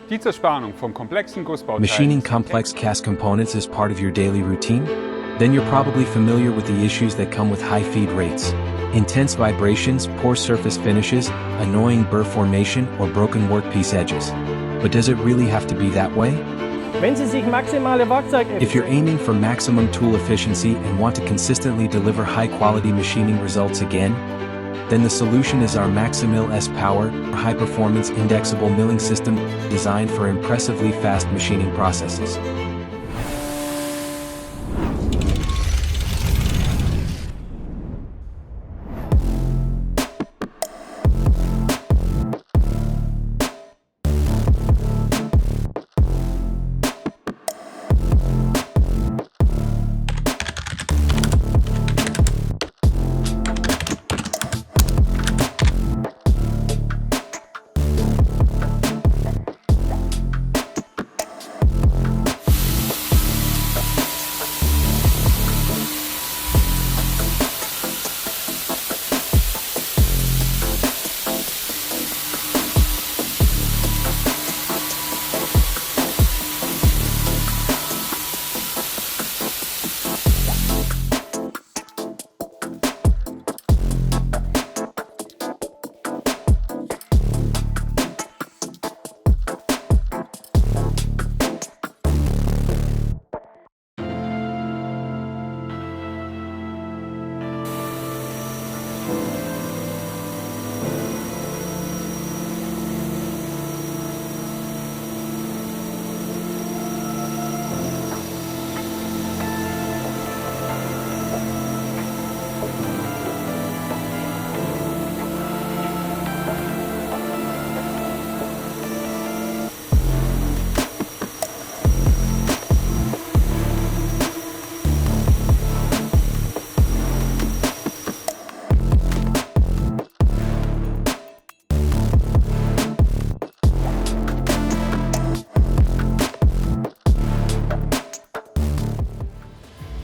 Die Zerspannung von komplexen Gussbauteilen. Machining complex cast components is part of your daily routine? Then you're probably familiar with the issues that come with high feed rates. Intense vibrations, poor surface finishes, annoying burr formation, or broken workpiece edges. But does it really have to be that way? Wenn Sie sich maximale If you're aiming for maximum tool efficiency and want to consistently deliver high-quality machining results again, then the solution is our MaxiMill S-Power, high-performance indexable milling system designed for impressively fast machining processes.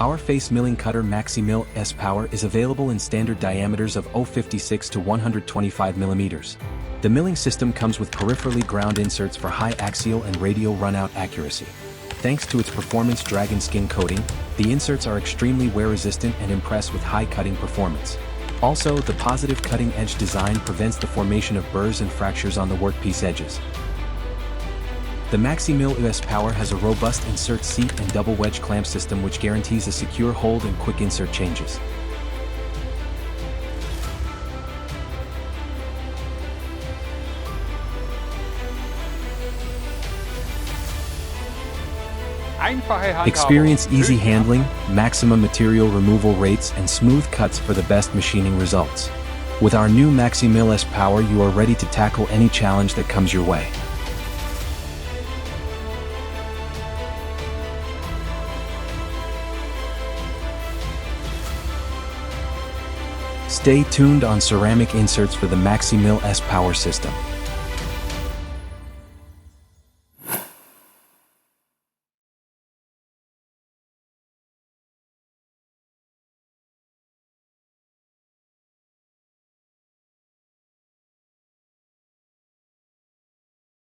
Our face milling cutter MaxiMill S-Power is available in standard diameters of 0.56 to 125 mm. The milling system comes with peripherally ground inserts for high axial and radial runout accuracy. Thanks to its performance dragon skin coating, the inserts are extremely wear-resistant and impress with high cutting performance. Also, the positive cutting edge design prevents the formation of burrs and fractures on the workpiece edges. The MaxiMill S-Power has a robust insert seat and double wedge clamp system which guarantees a secure hold and quick insert changes. Experience easy handling, maximum material removal rates, and smooth cuts for the best machining results. With our new MaxiMill S-Power, you are ready to tackle any challenge that comes your way. Stay tuned on ceramic inserts for the MaxiMill S-Power system.